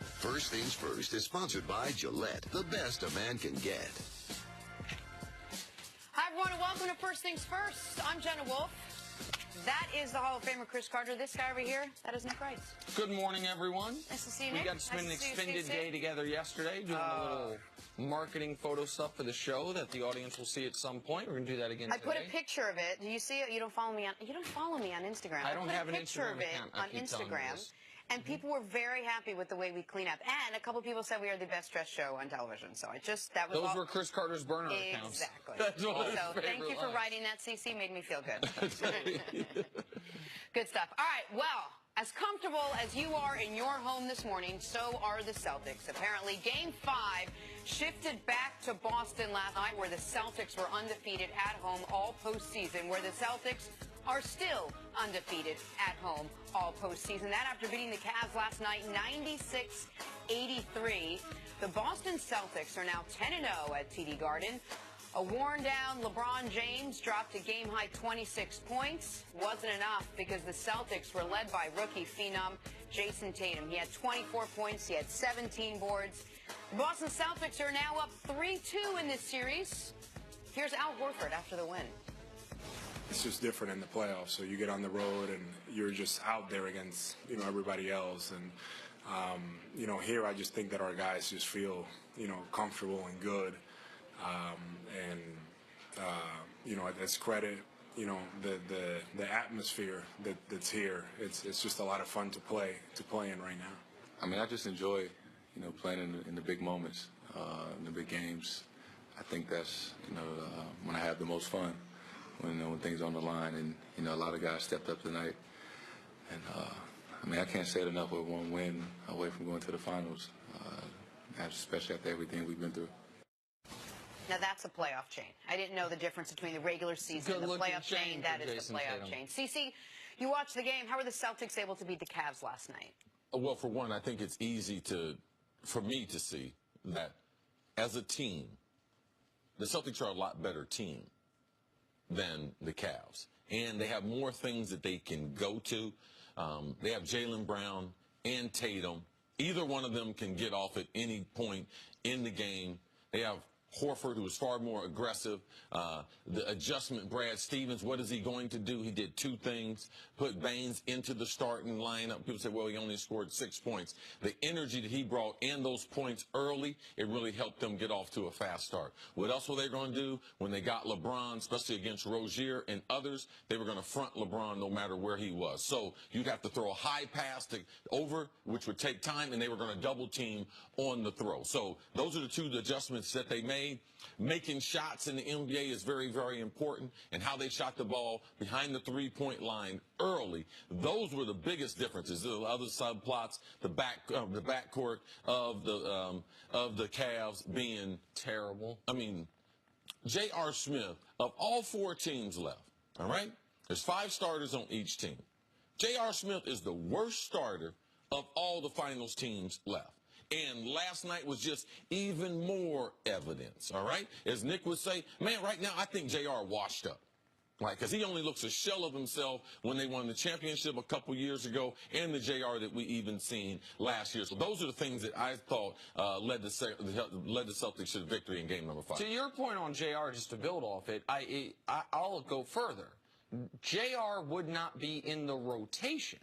First Things First is sponsored by Gillette, the best a man can get. Hi, everyone, and welcome to First Things First. I'm Jenna Wolf. That is the Hall of Famer Chris Carter. This guy over here, that is Nick Rice. Good morning, everyone. Nice to see you, Nick. We got to spend an extended day together yesterday doing a little marketing photo stuff for the show that the audience will see at some point. We're going to do that again today. I put a picture of it. Do you see it? You don't follow me on Instagram. I don't have an Instagram account. On Instagram. And people were very happy with the way we clean up. And a couple people said we are the best dressed show on television. So that was Those were Chris Carter's burner accounts. Exactly. So thank you for writing that, CC. Made me feel good. Good stuff. All right. Well, as comfortable as you are in your home this morning, so are the Celtics. Apparently, Game 5 shifted back to Boston last night, where the Celtics were undefeated at home all postseason, where the Celtics are still undefeated at home all postseason. That after beating the Cavs last night 96-83. The Boston Celtics are now 10-0 at TD Garden. A worn-down LeBron James dropped a game-high 26 points. Wasn't enough because the Celtics were led by rookie phenom Jason Tatum. He had 24 points. He had 17 boards. The Boston Celtics are now up 3-2 in this series. Here's Al Horford after the win. It's just different in the playoffs. So you get on the road and you're just out there against, everybody else. And, here I just think that our guys just feel, comfortable and good. It's credit, the atmosphere that's here. It's just a lot of fun to play in right now. I mean, I just enjoy, playing in the big moments, in the big games. I think that's, when I have the most fun. When things are on the line, and a lot of guys stepped up tonight, and I can't say it enough. With one win away from going to the finals, especially after everything we've been through. Now that's a playoff chain. I didn't know the difference between the regular season and the playoff chain. That is the playoff chain. CC, you watched the game. How were the Celtics able to beat the Cavs last night? Well, for one, I think it's easy for me to see that as a team, the Celtics are a lot better team than the Cavs. And they have more things that they can go to. They have Jaylen Brown and Tatum. Either one of them can get off at any point in the game. They have Horford, who is far more aggressive. The adjustment, Brad Stevens, what is he going to do? He did two things, put Baines into the starting lineup. People say, well, he only scored 6 points. The energy that he brought and those points early, it really helped them get off to a fast start. What else were they going to do when they got LeBron, especially against Rozier and others? They were going to front LeBron no matter where he was. So you'd have to throw a high pass over, which would take time, and they were going to double team on the throw. So those are the two adjustments that they made. Making shots in the NBA is very, very important, and how they shot the ball behind the three-point line early. Those were the biggest differences. The other subplots, the backcourt of the Cavs being terrible. I mean, J.R. Smith, of all four teams left, all right, there's 5 starters on each team. J.R. Smith is the worst starter of all the finals teams left. And last night was just even more evidence, all right? As Nick would say, man, right now I think JR washed up. Like, because he only looks a shell of himself when they won the championship a couple years ago, and the JR that we even seen last year. So those are the things that I thought led the Celtics to the victory in game number 5. To your point on JR, just to build off it, I'll go further. JR would not be in the rotation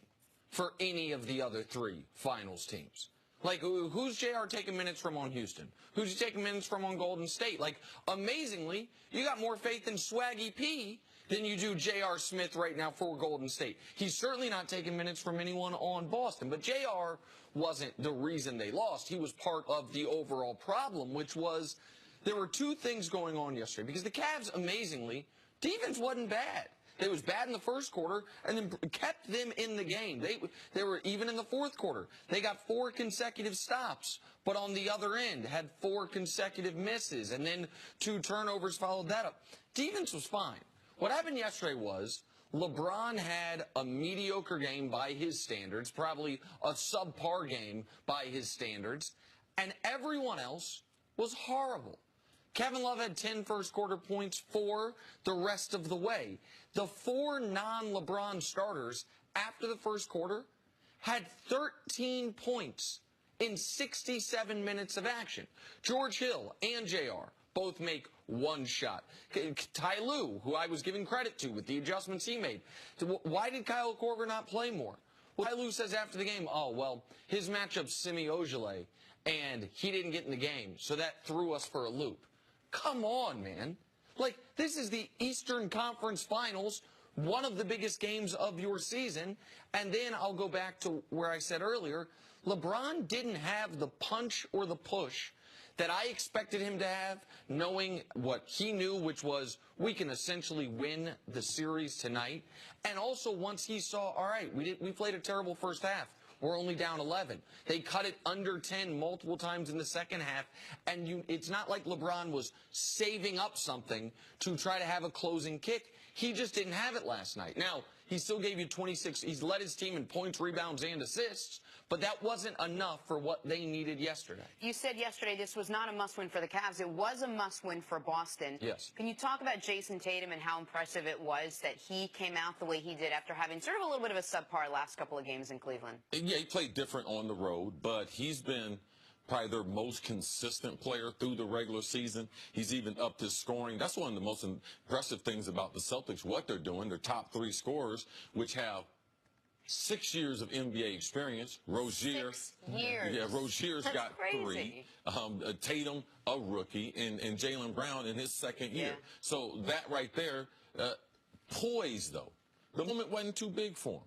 for any of the other 3 finals teams. Like, who's JR taking minutes from on Houston? Who's he taking minutes from on Golden State? Like, amazingly, you got more faith in Swaggy P than you do J.R. Smith right now for Golden State. He's certainly not taking minutes from anyone on Boston. But J.R. wasn't the reason they lost. He was part of the overall problem, which was there were 2 things going on yesterday. Because the Cavs, amazingly, defense wasn't bad. It was bad in the first quarter and then kept them in the game. They were even in the fourth quarter. They got 4 consecutive stops, but on the other end had 4 consecutive misses, and then 2 turnovers followed that up. Defense was fine. What happened yesterday was LeBron had a mediocre game by his standards, probably a subpar game by his standards, and everyone else was horrible. Kevin Love had 10 first-quarter points for the rest of the way. The 4 non-LeBron starters after the first quarter had 13 points in 67 minutes of action. George Hill and JR both make one shot. Ty Lue, who I was giving credit to with the adjustments he made. Why did Kyle Korver not play more? Well, Ty Lue says after the game, oh, well, his matchup's Semi Ojeleye, and he didn't get in the game, so that threw us for a loop. Come on, man. Like, this is the Eastern Conference Finals, one of the biggest games of your season. And then I'll go back to where I said earlier, LeBron didn't have the punch or the push that I expected him to have, knowing what he knew, which was we can essentially win the series tonight. And also once he saw, all right, we played a terrible first half. We're only down 11. They cut it under 10 multiple times in the second half, and it's not like LeBron was saving up something to try to have a closing kick. He just didn't have it last night. Now, he still gave you 26. He's led his team in points, rebounds, and assists, but that wasn't enough for what they needed yesterday. You said yesterday this was not a must-win for the Cavs. It was a must-win for Boston. Yes. Can you talk about Jason Tatum and how impressive it was that he came out the way he did after having sort of a little bit of a subpar last couple of games in Cleveland? Yeah, he played different on the road, but he's been probably their most consistent player through the regular season. He's even upped his scoring. That's one of the most impressive things about the Celtics, what they're doing. Their top three scorers, which have 6 years of NBA experience. Rozier. 6 years. Yeah, Rozier's That's got crazy. 3. Tatum, a rookie, and Jaylen Brown in his second year. Yeah. So that right there, poise, though. The moment wasn't too big for him.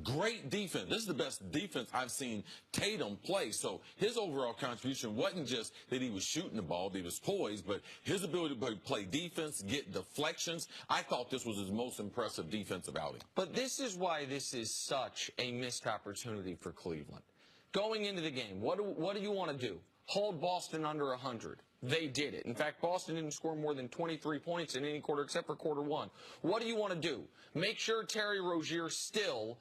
Great defense. This is the best defense I've seen Tatum play. So his overall contribution wasn't just that he was shooting the ball, that he was poised, but his ability to play defense, get deflections. I thought this was his most impressive defensive outing. But this is why this is such a missed opportunity for Cleveland. Going into the game, what do you want to do? Hold Boston under 100. They did it. In fact, Boston didn't score more than 23 points in any quarter except for quarter one. What do you want to do? Make sure Terry Rozier still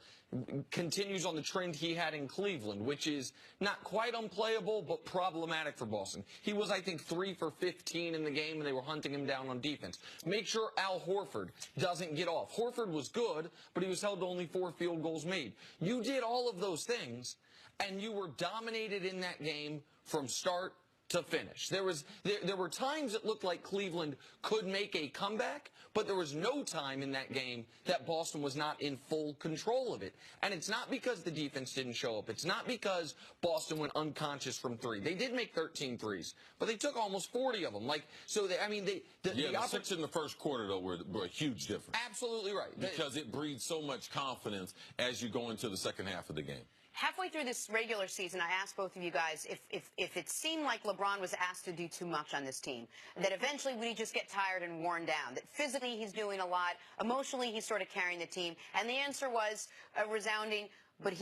continues on the trend he had in Cleveland, which is not quite unplayable, but problematic for Boston. He was, I think, 3 for 15 in the game, and they were hunting him down on defense. Make sure Al Horford doesn't get off. Horford was good, but he was held to only 4 field goals made. You did all of those things, and you were dominated in that game from start to finish. There were times it looked like Cleveland could make a comeback, but there was no time in that game that Boston was not in full control of it. And it's not because the defense didn't show up. It's not because Boston went unconscious from 3. They did make 13 threes, but they took almost 40 of them. The 6 in the first quarter, though, were a huge difference. Absolutely right. Because it breeds so much confidence as you go into the second half of the game. Halfway through this regular season, I asked both of you guys if it seemed like LeBron was asked to do too much on this team, that eventually would he just get tired and worn down, that physically he's doing a lot, emotionally he's sort of carrying the team, and the answer was a resounding, but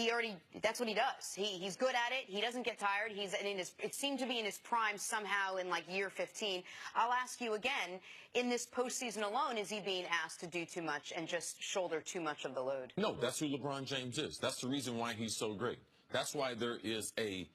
that's what he does. He's good at it. He doesn't get tired. It seemed to be in his prime somehow in like year 15. I'll ask you again, in this postseason alone, is he being asked to do too much and just shoulder too much of the load? No, that's who LeBron James is. That's the reason why he's so great. That's why there's a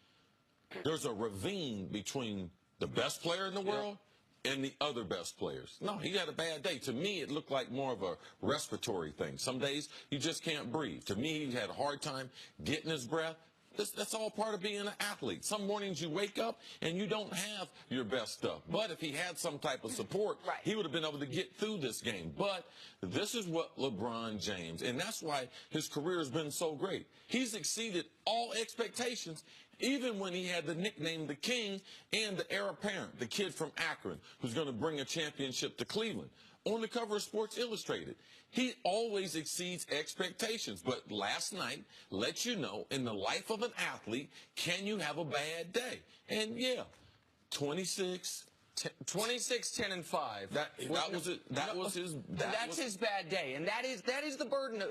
ravine between the best player in the world and the other best players. No, he had a bad day. To me, it looked like more of a respiratory thing. Some days you just can't breathe. To me, he had a hard time getting his breath. That's all part of being an athlete. Some mornings you wake up and you don't have your best stuff. But if he had some type of support, he would have been able to get through this game. But this is what LeBron James, and that's why his career has been so great. He's exceeded all expectations, even when he had the nickname the King and the heir apparent, the kid from Akron, who's going to bring a championship to Cleveland. On the cover of Sports Illustrated, he always exceeds expectations. But last night let you know, in the life of an athlete, can you have a bad day? And yeah, 26, 10, and 5. That's His bad day, and that is the burden.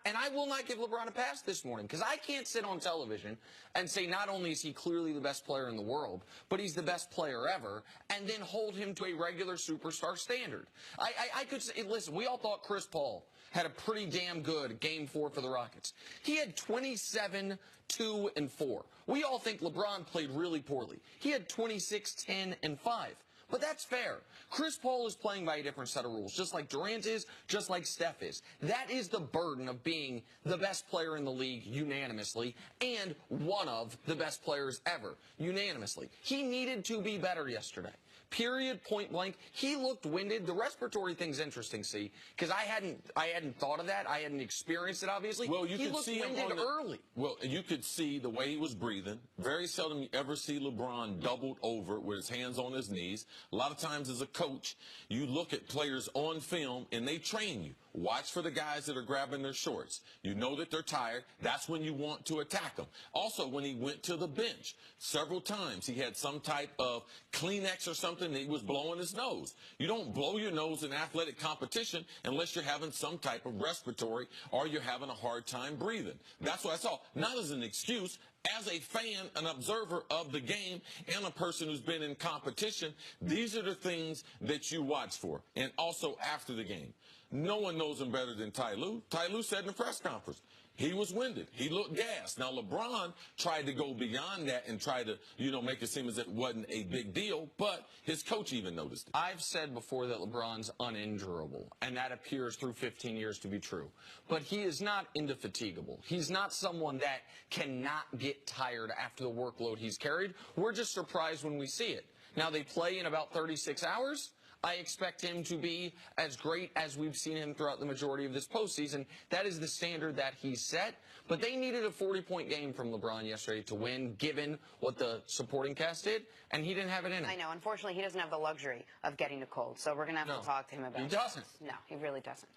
And I will not give LeBron a pass this morning, because I can't sit on television and say not only is he clearly the best player in the world, but he's the best player ever, and then hold him to a regular superstar standard. I could say, listen, we all thought Chris Paul had a pretty damn good Game 4 for the Rockets. He had 27, 2, and 4. We all think LeBron played really poorly. He had 26, 10, and 5. But that's fair. Chris Paul is playing by a different set of rules, just like Durant is, just like Steph is. That is the burden of being the best player in the league unanimously and one of the best players ever unanimously. He needed to be better yesterday. Period, point blank. He looked winded. The respiratory thing's interesting, see, because I hadn't thought of that. I hadn't experienced it, obviously. Well, you he could looked see him winded early. Well, you could see the way he was breathing. Very seldom you ever see LeBron doubled over with his hands on his knees. A lot of times as a coach, you look at players on film and they train you. Watch for the guys that are grabbing their shorts. You know that they're tired. That's when you want to attack them. Also, when he went to the bench, several times he had some type of Kleenex or something that he was blowing his nose. You don't blow your nose in athletic competition unless you're having some type of respiratory or you're having a hard time breathing. That's what I saw. Not as an excuse. As a fan, an observer of the game, and a person who's been in competition, these are the things that you watch for. And also after the game. No one knows him better than Ty Lue. Ty Lue said in the press conference, he was winded. He looked gassed. Now, LeBron tried to go beyond that and try to, make it seem as if it wasn't a big deal, but his coach even noticed it. I've said before that LeBron's uninjurable, and that appears through 15 years to be true. But he is not indefatigable. He's not someone that cannot get tired after the workload he's carried. We're just surprised when we see it. Now, they play in about 36 hours. I expect him to be as great as we've seen him throughout the majority of this postseason. That is the standard that he's set. But they needed a 40-point game from LeBron yesterday to win, given what the supporting cast did, and he didn't have it in him. I know. Unfortunately, he doesn't have the luxury of getting a cold, so we're going to have to talk to him about it. He doesn't. No, he really doesn't.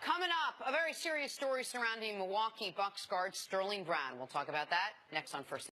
Coming up, a very serious story surrounding Milwaukee Bucks guard Sterling Brown. We'll talk about that next on First.